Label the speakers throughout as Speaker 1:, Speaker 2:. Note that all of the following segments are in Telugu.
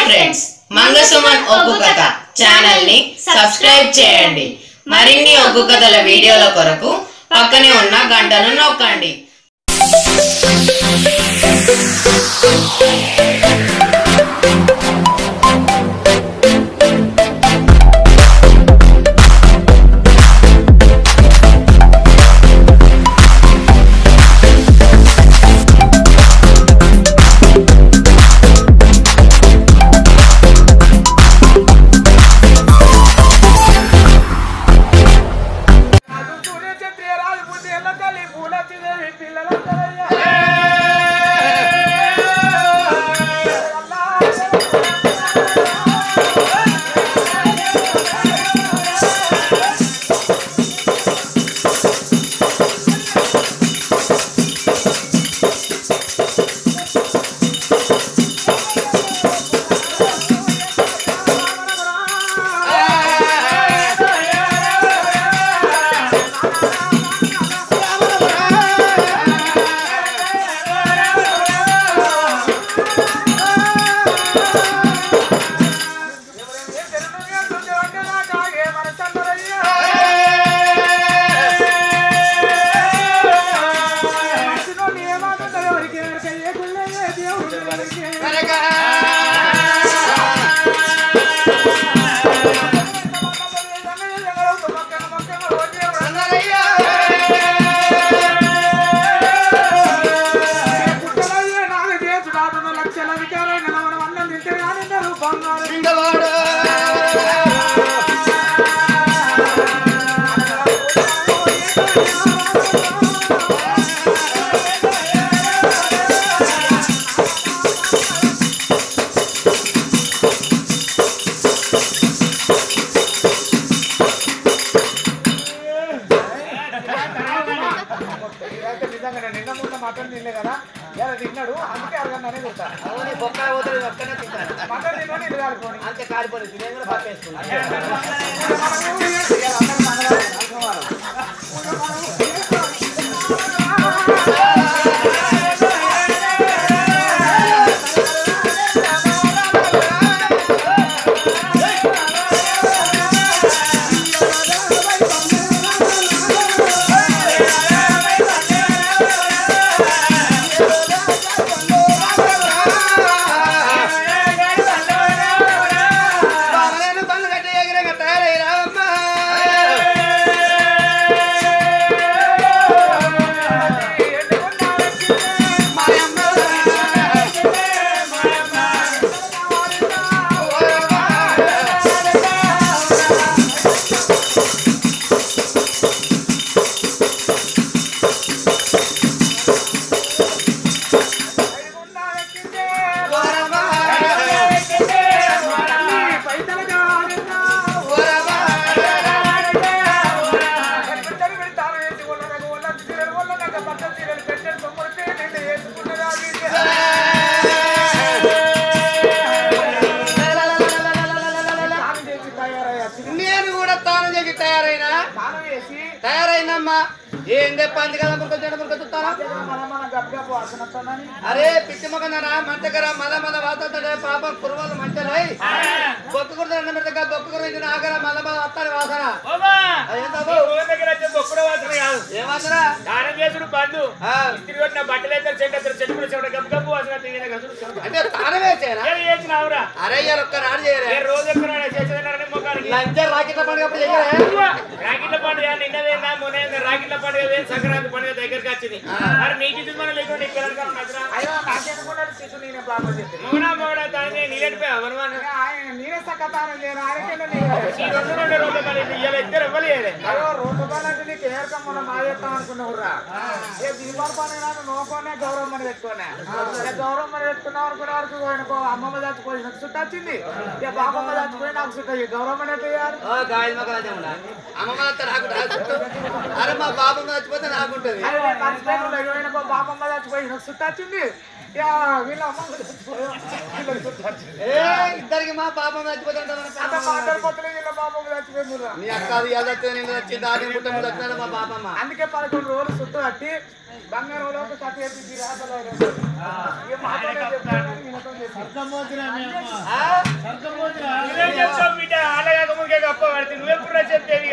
Speaker 1: ఫ్రెండ్స్, మంగసుమన్ ఒగ్గు కథ ఛానల్ ని సబ్స్క్రైబ్ చేయండి. మరిన్ని ఒగ్గు కథల వీడియోల కొరకు పక్కనే ఉన్న గంటను నొక్కండి.
Speaker 2: అంతే కాలిపోయింది అరే పిచ్చి మొక్కరా మంటకర మల మల వాతాడే పాపం కుర్రవాళ్ళు మంటలై బొక్కుకుడు దండం పెడతా బొక్కుకుడు ఇది ఆగర మల మల వస్తాడు వాసన ఏ వాసన దానం చేసుడు బంధు ఇస్త్రీ కొట్టిన బట్టలు అయితే చెట్టు గబ్బు గబ్బు వాసన అంటే తానం వేసేనా అరే ఒక్కనాడు చేయరా రోజు ఒక్కనాడు చేసేదన్నారని మొక్కడికి లంచర్ రాకెట్ల పండుగ రాకెట్ల పండుగ నిన్నదేనా మొన్న రాకెట్ల పండుగ సంక్రాంతి పండుగ దగ్గరికి వచ్చింది మరి నీకు ఇది మనం లేకుండా గౌరవం అని పెట్టుకున్నా గౌరవం అని పెట్టుకున్న వరకు అమ్మమ్మ చచ్చిపోయి నాకు చుట్ట వచ్చింది ఇక బాబమ్మ చచ్చిపోయి నాకు చుట్ట గౌరవం అని అరే మా బాబమ్మ చచ్చిపోతే నాకుంటది బాబమ్మ చచ్చిపోయి నాకు చుట్ట వచ్చింది ఇద్దరికి మా పాపం చచ్చిపోతుంటా అందుకే 11 రోజులు చుట్టూ కట్టి బంగారంలో కట్టేసి రాబోయే ఇక మాటలే చెప్తాను వినతో చెప్తాం బిడ్డ అలాగే ముఖ్య గొప్ప పడితే నువ్వెప్పుడు చెప్పేవి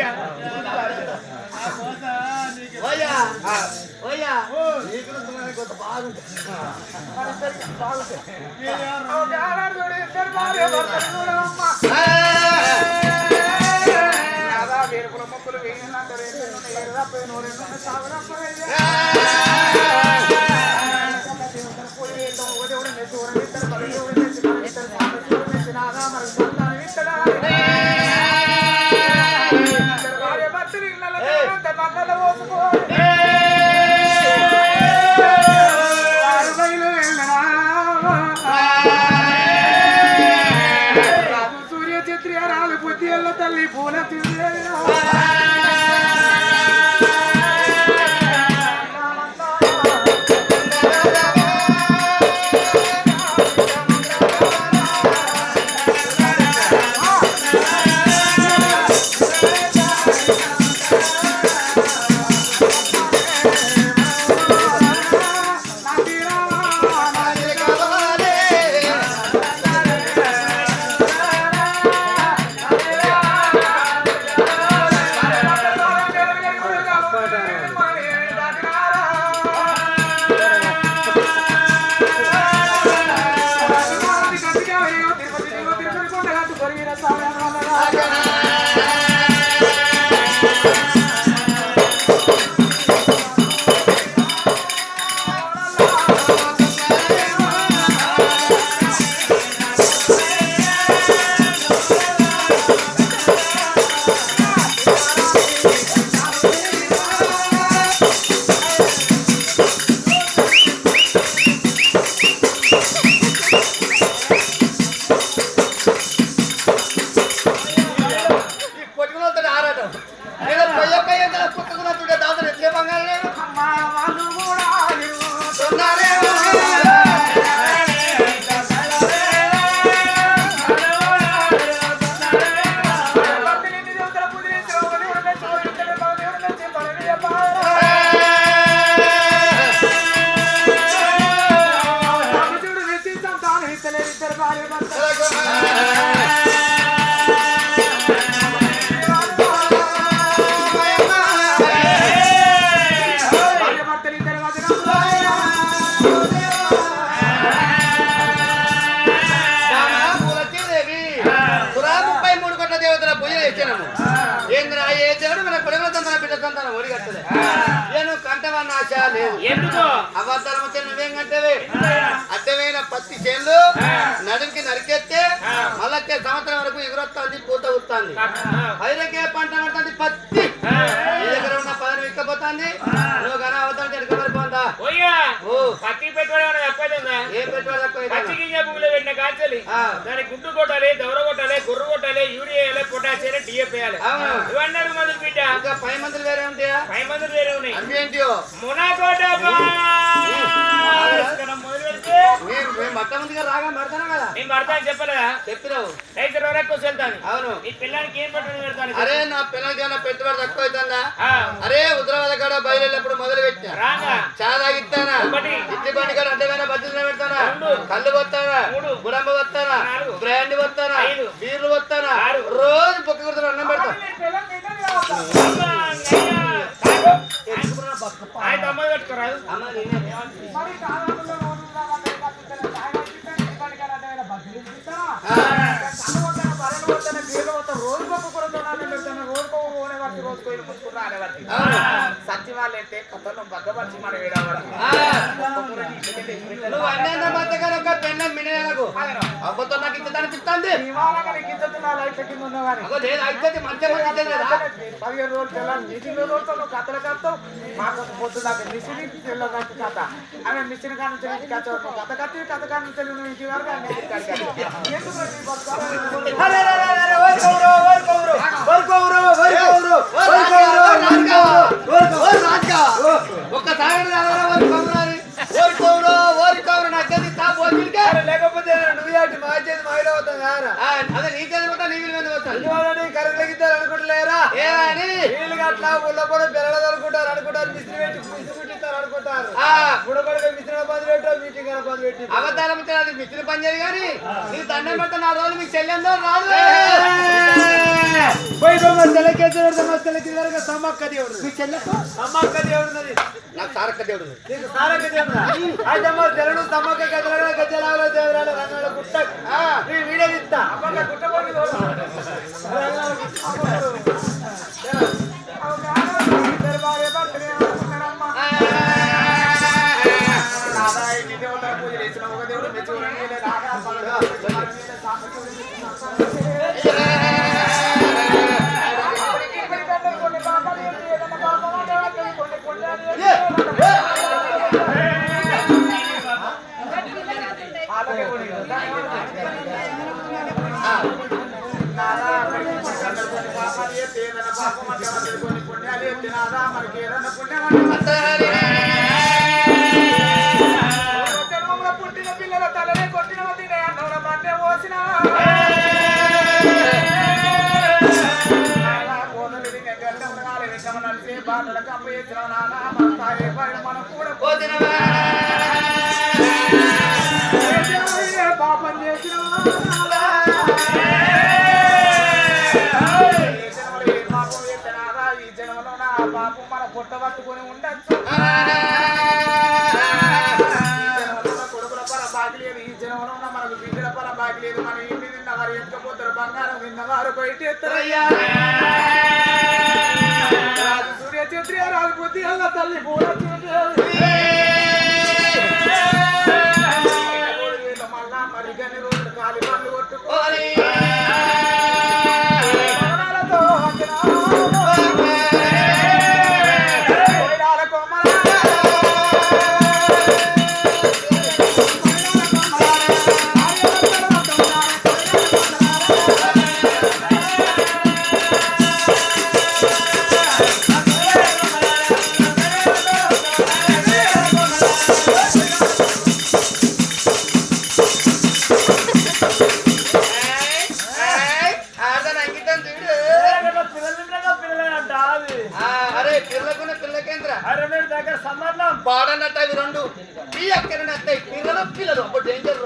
Speaker 2: మొక్కలు సూర్య చిత్రియాలు బుద్ధి ఎల్ల తల్లి పూల అడ్డమైన పత్తి చేనులు నడుంకి నరికెత్తే మళ్ళీ సంవత్సరం వరకు ఎగురొస్తుంది పూత వస్తుంది ఐదకే పంట పడుతుంది పత్తి దగ్గర ఉన్న పదవి ఎక్కపోతుంది నువ్వు కన అవుతాంటే ఎడకబడిపోతా పత్తి పెట్టుబడి తప్పైతుందా ఏం పెట్టుబడి తక్కువ కాల్చాలి దానికి గుడ్డు కొట్టాలి దవర కొట్టాలి గుర్రు కొట్టాలి యూరియా వేయాలి పొటాష్ వేయాలి డిఎఫ్ వేయాలి ఇవన్నీ మందులు బిడ్డ ఇంకా 5 మందులు వేరే ఉంటాయా 5 మందులు వేరే ఉన్నాయి అవేంటియో మునాకోట మొట్టమొదటిగా రాగా మడతాను కదా నేను మడతాను చెప్పలేదా చెప్పినావు రైతు ఎక్కువ వెళ్తాను అవును నీ పిల్లలకి ఏం పెట్టుబడి పెడతాను అరే నా పిల్లలకి ఏమైనా పెట్టుబడి తక్కువ అవుతుందా అరే ఉత్తరాబాద్ కాడ బయలుప్పుడు మొదలు పెట్టినా చాలా తాగిస్తానా ఇడ్లీ బండి కాడ అడ్డమైన బజ్జీలు పెడతానా కళ్ళు వస్తానా గుడంబ వస్తానా బ్రాండ్ వస్తానా బీర్లు వస్తానా రోజు పొక్క కుడుతున్నా అన్నం పెడతా అమ్మ పెట్టుకోరాదు సత్యవాళ్ళు అయితే కథలో బద్దపరిచి మన అబ్బతో నాకు ఇంత దానికి ఇస్తుంది 15 రోజులు కథలు కత్తావు మాకు పొద్దు దాకా మిషన్ కథ ఆమె మిషన్ కాని కథ కత్తి కథ కాని తెలుగు ఇంటి వరకు లేకపోతే నువ్వు మార్చేది మాయిలో అవుతాం కదా అదే నీ చదివిపోతా నీ వీళ్ళు పోతాను కరెక్ట్లకి అనుకుంటలేరా ఏమని వీళ్ళు అట్లా ఉళ్ళ కూడా బెరడదు అనుకుంటారు మిస్త్రి పెట్టి మిస్త్రి పెట్టిస్తారు అనుకుంటారు
Speaker 3: అవతారం మిత్రులు పని చేయదు కానీ నీకు దండం పెడతా 4 రోజులు మీకు చెల్లెందో రాదు సమ్మక్క దేవుడు మీ చెల్లెకు సమ్మక్క దేవుడు నాకు సారక్క దేవుడు నీకు సారక్క దేవుడు అయితే తెలుగు సమ్మక్క గజల గజలాల దేవుడు రంగాల గుట్ట వీడియో ఇస్తా గుట్టపోయి పుట్టిన పిల్లల తలనే కొట్టిన మధ్య పోసిన బాధలకు అప్పయించిన మనం కూడా పాపం చేసిన ఈ జనంలో నా పాపం మన పొట్ట పట్టుకొని ఉండొచ్చు కొడుకుల పర బాకి లేదు ఈ జనంలో మనకు బిడ్డల పర బాకి లేదు మన ఇంటి తిన్నవారు ఎత్తుకపోతారు బంగారం తిన్నవారు బయట ఎత్తారయ్యా రాజు సూర్య చంద్రియ రాజు బుద్ధి అల్ల తల్లి పూల మళ్ళా మరి గన్ని రోజులు కాలి పనులు కొట్టుకోవాలి బాడన్నట్టు అవి రెండు ఈ అక్కడనట్టు పిల్లలు పిల్లలు అప్పుడు డేంజర్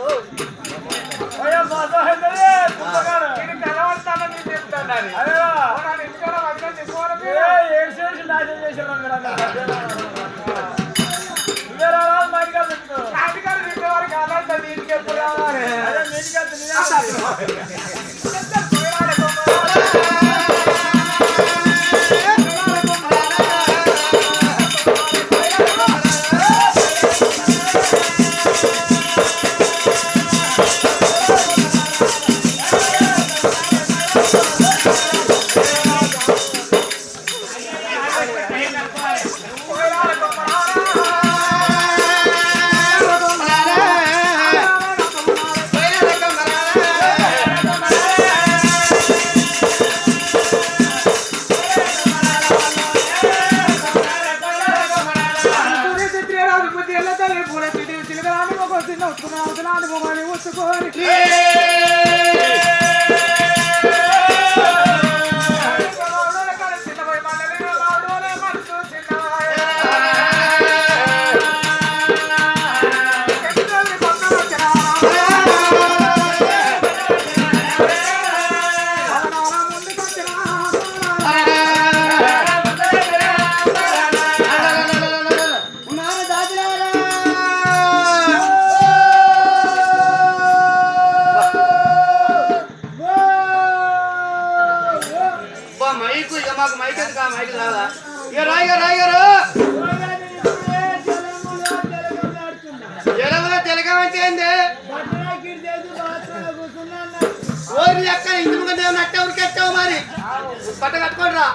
Speaker 3: పట్ట కట్టుకోండి రా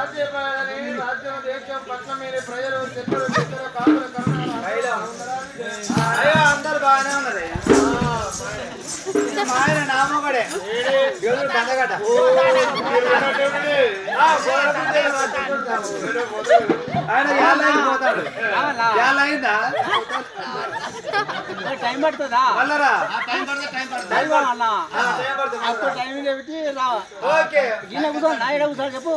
Speaker 3: రాజ్యపాలని రాజ్యం దేశం పట్ల మీద ప్రజలు చెట్లు చెట్లు కాపుల కరుణ అందరు బాగానే ఉన్నది ఆయన నామగడే దేవుడు బందగట ఆయన పోతాడు అయిందా
Speaker 4: టైం పడుతుందా
Speaker 3: మళ్ళరా
Speaker 4: టైం చెబితే రావా
Speaker 3: ఓకే
Speaker 4: ఈయన కూర్చోండి నా ఈడ కూర్చోండి చెప్పు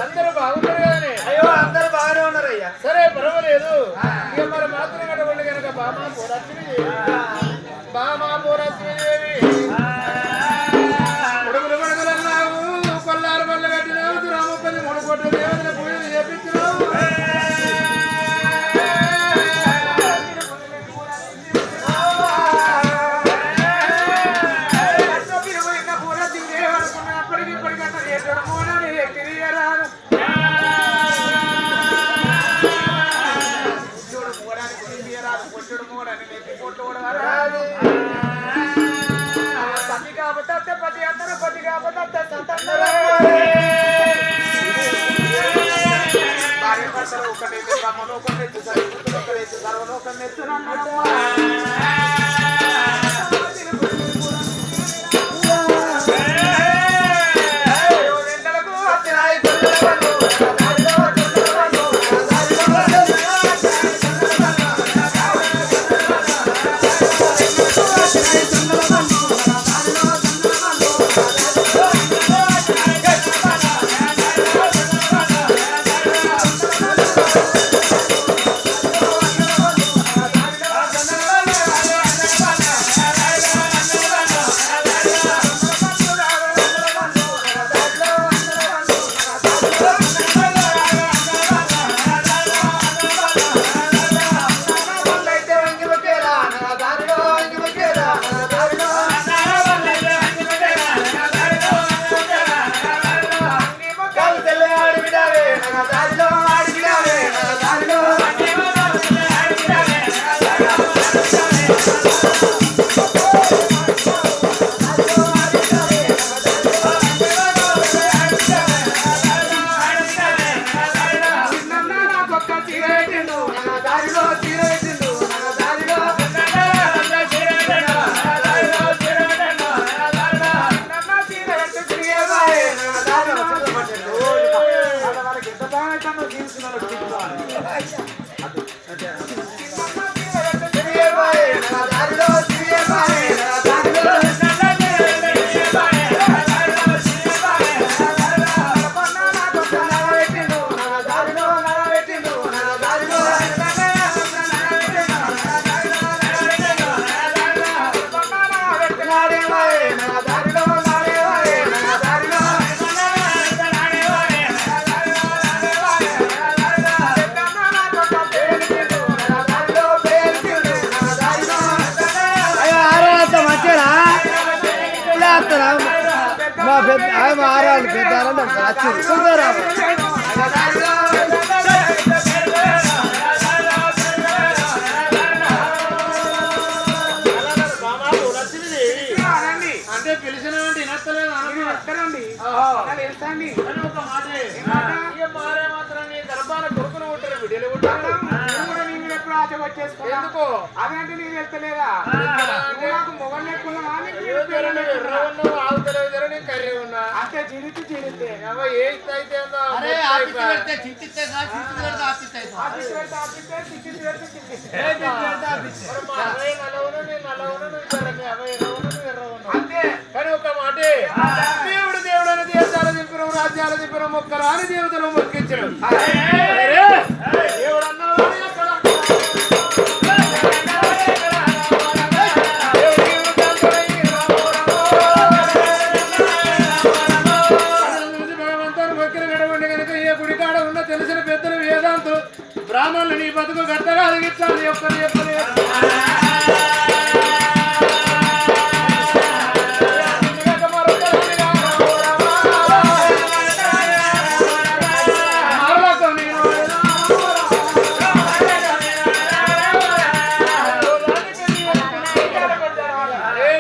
Speaker 2: అందరూ బాగున్నారు కదండి
Speaker 3: అయ్యో అందరు బాగానే ఉన్నారు అయ్యా
Speaker 2: సరే పర్వాలేదు ఇక మరి మాత్రం కట్టబడి కనుక బామా పూరస్మిదేవి ఉడుగులు పడుగులన్నావు కొల్లారు పళ్ళు కట్టినావు రామపల్లి 3 కోట్ల దేవతల పూజలు చేపించినావు ఒకటైతే బ్రహ్మలో ఒకటైతే ఒకటైతే సర్వలోకం ఆరాలు పెద్దాలని అంటే పిలిచిన ఒక మాట మారే మాత్రం నీ గర్భాల కొడుకును ఉంటారు బిడ్డలు ఉంటారు ఎందుకో
Speaker 3: అదేంటి నేను వెళ్తలేదా నాకు మొగలు
Speaker 2: ఎర్ర ఉన్నావు ఆవుతలేదు నీ కర్రీ ఉన్నా
Speaker 3: అంటే జీడితే జీడితే
Speaker 2: ఏ అయితే
Speaker 3: అంతే
Speaker 2: కానీ ఒక మాటే దేవుడు దేవుడని దేశాలు దింపిన రాజ్యాలు దింపిన మొక్కరాని దేవతలు మొక్కించడం దేవుడు అన్నావు తెలిసిన పెద్దలు వేదాంతులు బ్రాహ్మణులు నీ బతుకు గట్టగా అదిగించాలి ఒక్కరు చెప్పలే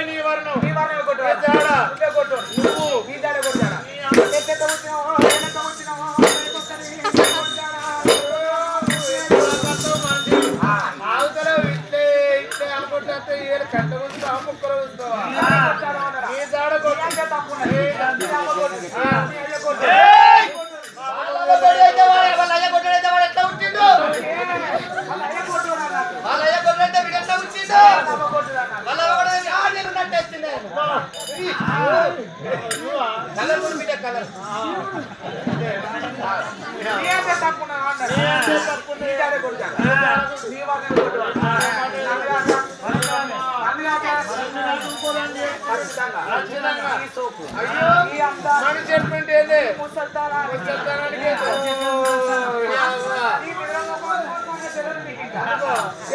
Speaker 2: నీ వర్ణం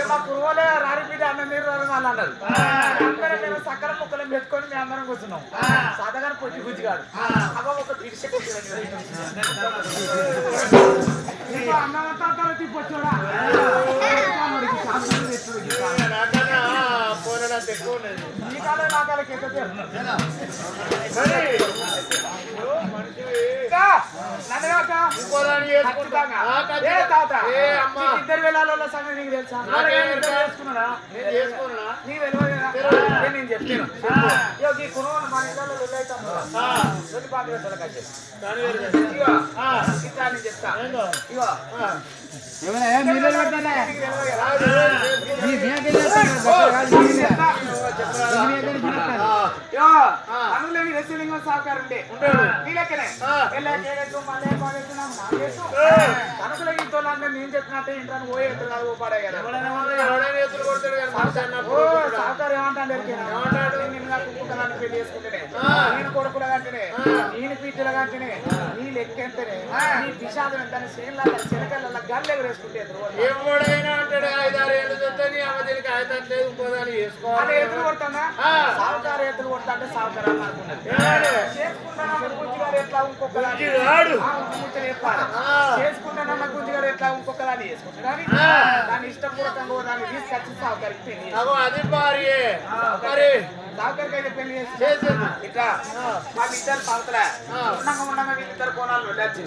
Speaker 3: మా పురుగోలే రారిపీట అన్న నీరు రాని అన్నారు అందరం మేము సక్కర ముక్కలను పెట్టుకొని మేము అందరం కూర్చున్నాం సాధారణ పొట్టి గుజ్జు కాదు అబ్బా ఒక పిడిసె అన్నమంతా తిప్పొచ్చోడా ఈ కాలం నా కాలకి ఎంత పేరు ఇద్దరు వెళ్ళాల సంగతి నీకు తెలుసా నీకు తెలియదు నేను చెప్తాను ఈ కుటుంబం మన ఇళ్ళలో వెళ్ళైతాను వెళ్ళి పాత పెట్టాలి ఇట్లా నేను చెప్తా ఇగో అనులేని రెస్లింగం సహకారం ఉండే నీలెక్కనే కనుకల ఇంతో నేను చెప్పినట్టే ఇంటాను పోయే ఓ పడే కదా సహకారం ఏమంటాడు నిన్ను నాకు కుక్కలాన్ని పెళ్లి చేసుకుంటేనే నేను కొడుకుల కంటేనే నేను పీచుల కంటేనే నీ లెక్క ఎంతనే నీ విషాదం ఎంత శనకల్ల గల్లె వేసుకుంటే
Speaker 2: ఎవడైనా అంటాడు 5-6 ఏళ్ళు చూస్తే నీ అమ్మ దీనికి ఆయతం లేదు ఇంకోదాన్ని
Speaker 3: చేసుకోవాలి ఎత్తులు కొడతానా సావుకారు ఎత్తులు కొడతా అంటే సావుకారు అనుకున్నాను చేసుకుంటానన్న గుంజిగారు ఎట్లా ఇంకొకదాన్ని చెప్పాలి చేసుకుంటానన్న గుంజిగారు ఎట్లా ఇంకొకదాన్ని చేసుకుంటాను దాన్ని ఇష్టపూర్వకంగా దాన్ని తీసుకొచ్చి సావుకారికి పెళ్లి
Speaker 2: అది భార్యే మరి
Speaker 3: సావుకారికి అయితే పెళ్లి చేసి ఇట్లా వాళ్ళ ఇద్దరు సాగుతలే ఉండగా వీళ్ళిద్దరు కోణాలు వెళ్ళొచ్చింది